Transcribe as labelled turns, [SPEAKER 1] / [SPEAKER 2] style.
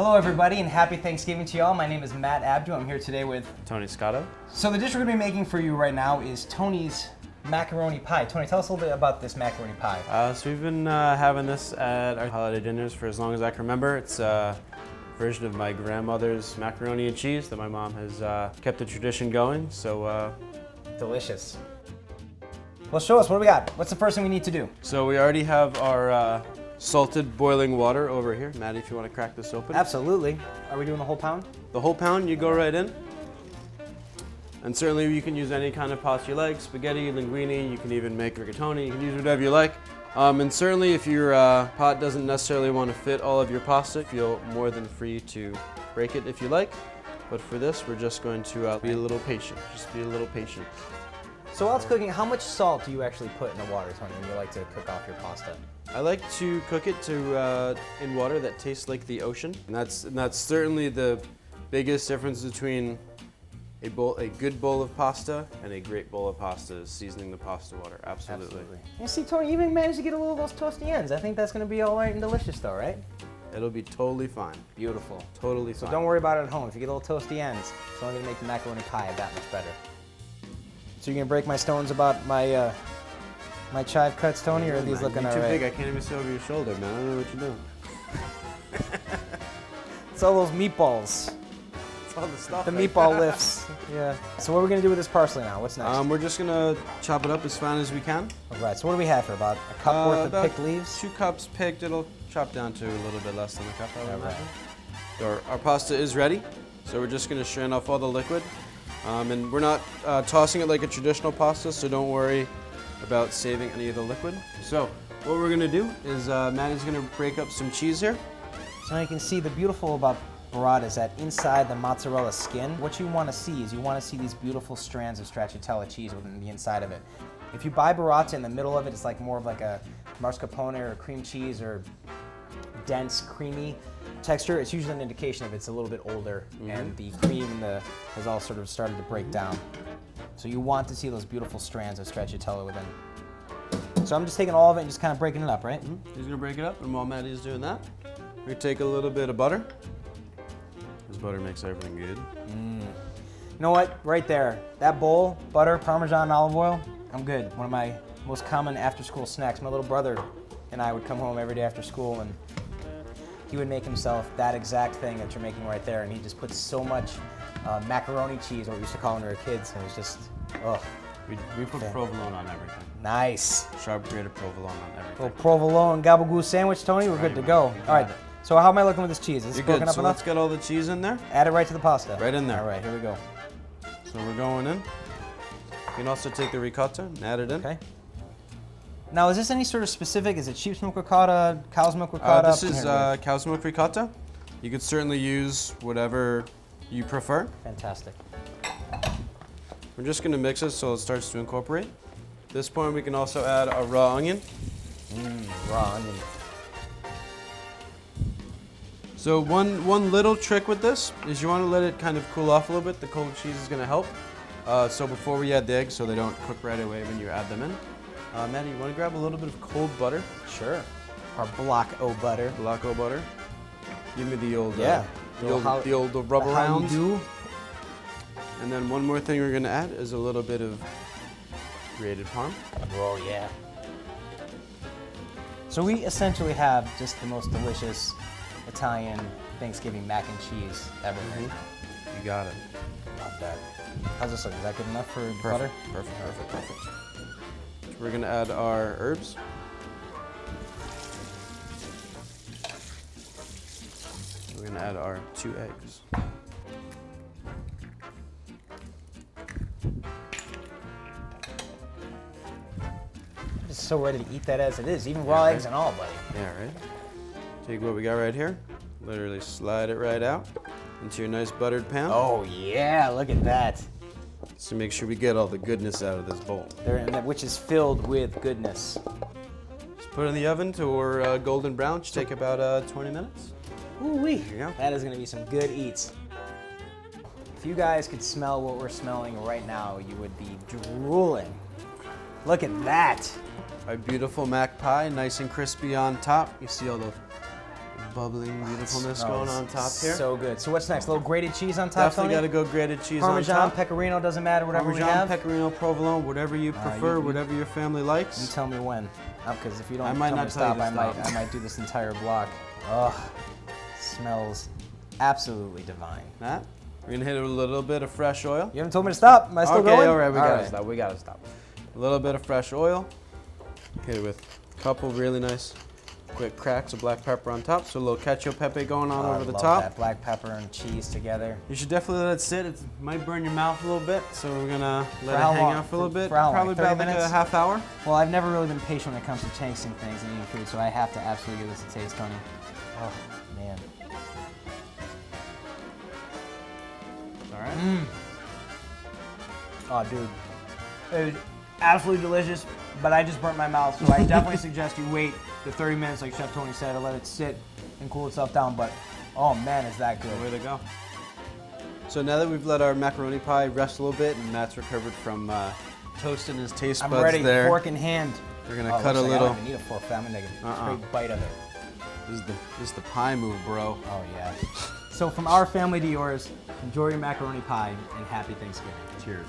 [SPEAKER 1] Hello everybody and happy Thanksgiving to y'all. My name is Matt Abdu. I'm here today with
[SPEAKER 2] Tony Scotto.
[SPEAKER 1] So the dish we're going to be making for you right now is Tony's macaroni pie. Tony, tell us a little bit about this macaroni pie.
[SPEAKER 2] So we've been having this at our holiday dinners for as long as I can remember. It's a version of my grandmother's macaroni and cheese that my mom has kept the tradition going. So
[SPEAKER 1] delicious. Well, show us what do we got. What's the first thing we need to do?
[SPEAKER 2] So we already have our salted boiling water over here. Maddie, if you want to crack this open.
[SPEAKER 1] Absolutely. Are we doing the whole pound?
[SPEAKER 2] The whole pound, you go right in. And certainly you can use any kind of pasta you like, spaghetti, linguine, you can even make rigatoni, you can use whatever you like. And certainly if your pot doesn't necessarily want to fit all of your pasta, feel more than free to break it if you like. But for this, we're just going to be a little patient. Just be a little patient.
[SPEAKER 1] So while it's cooking, how much salt do you actually put in the water, Tony, when you like to cook off your pasta?
[SPEAKER 2] I like to cook it in water that tastes like the ocean. And that's certainly the biggest difference between a good bowl of pasta and a great bowl of pasta is seasoning the pasta water. Absolutely.
[SPEAKER 1] You see, Tony, you even managed to get a little of those toasty ends. I think that's going to be all right and delicious though, right?
[SPEAKER 2] It'll be totally fine.
[SPEAKER 1] Beautiful.
[SPEAKER 2] Totally fine.
[SPEAKER 1] So don't worry about it at home. If you get a little toasty ends, it's only going to make the macaroni pie that much better. So you're going to break my stones about my my chive cuts, Tony, or are these looking all right?
[SPEAKER 2] You're too big. I can't even see over your shoulder, man. I don't know what you're doing.
[SPEAKER 1] It's all those meatballs.
[SPEAKER 2] It's all the stuff.
[SPEAKER 1] The meatball lifts. Yeah. So what are we going to do with this parsley now? What's next?
[SPEAKER 2] We're just going to chop it up as fine as we can.
[SPEAKER 1] All right. So what do we have here? About a cup worth of picked leaves?
[SPEAKER 2] 2 cups picked. It'll chop down to a little bit less than a cup, I would imagine. So our pasta is ready. So we're just going to strain off all the liquid. And we're not tossing it like a traditional pasta, so don't worry about saving any of the liquid. So what we're gonna do is Maddie's gonna break up some cheese here.
[SPEAKER 1] So now you can see the beautiful about burrata is that inside the mozzarella skin, what you wanna see is you wanna see these beautiful strands of stracciatella cheese within the inside of it. If you buy burrata in the middle of it, it's like more of like a mascarpone or cream cheese or dense, creamy texture. It's usually an indication of it's a little bit older and the cream has all sort of started to break down. So you want to see those beautiful strands of stracciatella within. So I'm just taking all of it and just kind of breaking it up, right?
[SPEAKER 2] He's gonna break it up, and while Maddie's doing that, we're gonna take a little bit of butter. This butter makes everything good.
[SPEAKER 1] You know what? Right there, that bowl, butter, Parmesan, and olive oil, I'm good. One of my most common after-school snacks. My little brother and I would come home every day after school, and he would make himself that exact thing that you're making right there, and he just put so much macaroni cheese, what we used to call when we were kids, and it was just, oh.
[SPEAKER 2] We put provolone on everything.
[SPEAKER 1] Nice.
[SPEAKER 2] Sharp grated provolone on everything.
[SPEAKER 1] Little provolone gabagool sandwich, Tony. We're good to go. All right. So how am I looking with this cheese? Is it broken up
[SPEAKER 2] so
[SPEAKER 1] enough?
[SPEAKER 2] let's get all the cheese in there.
[SPEAKER 1] Add it right to the pasta.
[SPEAKER 2] Right in there.
[SPEAKER 1] All right, here we go.
[SPEAKER 2] So we're going in. You can also take the ricotta and add it in.
[SPEAKER 1] Okay. Now, is this any sort of specific? Is it sheep's milk ricotta, cow's milk ricotta?
[SPEAKER 2] This is cow's milk ricotta. You could certainly use whatever you prefer.
[SPEAKER 1] Fantastic.
[SPEAKER 2] We're just going to mix it so it starts to incorporate. At this point, we can also add a raw onion.
[SPEAKER 1] Raw onion.
[SPEAKER 2] So one little trick with this is you want to let it kind of cool off a little bit. The cold cheese is going to help. So before we add the eggs, so they don't cook right away when you add them in. Maddie, you want to grab a little bit of cold butter?
[SPEAKER 1] Sure. Our block O butter.
[SPEAKER 2] Block O butter. Give me the old, the old rubber rounds. And then one more thing we're going to add is a little bit of grated parm.
[SPEAKER 1] Oh yeah. So we essentially have just the most delicious Italian Thanksgiving mac and cheese ever made.
[SPEAKER 2] You got it.
[SPEAKER 1] Love that. How's this look? Is that good enough for butter?
[SPEAKER 2] Perfect. So we're going to add our herbs. We're going to add our 2 eggs.
[SPEAKER 1] I'm just so ready to eat that as it is, even raw eggs and all, buddy.
[SPEAKER 2] Yeah, right? Take what we got right here, literally slide it right out into your nice buttered pan.
[SPEAKER 1] Oh yeah, look at that.
[SPEAKER 2] So make sure we get all the goodness out of this bowl.
[SPEAKER 1] Which is filled with goodness.
[SPEAKER 2] Just put it in the oven to golden brown. Should take about 20 minutes.
[SPEAKER 1] Ooh-wee.
[SPEAKER 2] There you go.
[SPEAKER 1] That is gonna be some good eats. If you guys could smell what we're smelling right now, you would be drooling. Look at that.
[SPEAKER 2] Our beautiful mac pie, nice and crispy on top. You see all the bubbling beautifulness going on top here.
[SPEAKER 1] So good. So what's next? A little grated cheese on top,
[SPEAKER 2] Definitely
[SPEAKER 1] Tony?
[SPEAKER 2] got to go grated cheese
[SPEAKER 1] Parmesan,
[SPEAKER 2] on top.
[SPEAKER 1] pecorino, doesn't matter, whatever we
[SPEAKER 2] Parmesan,
[SPEAKER 1] have.
[SPEAKER 2] pecorino, provolone, whatever you prefer, whatever your family likes.
[SPEAKER 1] You tell me when, because if you don't
[SPEAKER 2] I might
[SPEAKER 1] tell me
[SPEAKER 2] not
[SPEAKER 1] to
[SPEAKER 2] tell
[SPEAKER 1] stop,
[SPEAKER 2] you to
[SPEAKER 1] I
[SPEAKER 2] stop.
[SPEAKER 1] might do this entire block. Ugh, smells absolutely divine.
[SPEAKER 2] Matt, we're gonna hit it with a little bit of fresh oil.
[SPEAKER 1] You haven't told me to stop. Am I still
[SPEAKER 2] Okay,
[SPEAKER 1] going?
[SPEAKER 2] all right, we gotta stop. We gotta stop. A little bit of fresh oil. Hit it with a couple really nice, quick cracks of black pepper on top. So a little cacio pepe going on over the
[SPEAKER 1] love
[SPEAKER 2] top.
[SPEAKER 1] that black pepper and cheese together.
[SPEAKER 2] You should definitely let it sit. It might burn your mouth a little bit, so we're gonna let it
[SPEAKER 1] how
[SPEAKER 2] hang
[SPEAKER 1] long?
[SPEAKER 2] out for a little bit.
[SPEAKER 1] For how long?
[SPEAKER 2] Probably
[SPEAKER 1] 30
[SPEAKER 2] about like
[SPEAKER 1] minutes?
[SPEAKER 2] a half hour.
[SPEAKER 1] Well, I've never really been patient when it comes to tasting things and eating food, so I have to absolutely give this a taste, Tony. Oh, man.
[SPEAKER 2] All right.
[SPEAKER 1] Oh, dude. It was absolutely delicious, but I just burnt my mouth, so I definitely suggest you wait the 30 minutes, like Chef Tony said, to let it sit and cool itself down. But, oh man, is that good.
[SPEAKER 2] Way to go. So now that we've let our macaroni pie rest a little bit and Matt's recovered from toasting his taste buds
[SPEAKER 1] I'm ready,
[SPEAKER 2] there,
[SPEAKER 1] fork in hand.
[SPEAKER 2] we're gonna cut a
[SPEAKER 1] looks like
[SPEAKER 2] little.
[SPEAKER 1] I don't even need a fork for that. I'm gonna take a straight bite of it.
[SPEAKER 2] This is the pie move, bro.
[SPEAKER 1] Oh yeah. So from our family to yours, enjoy your macaroni pie and happy Thanksgiving.
[SPEAKER 2] Cheers.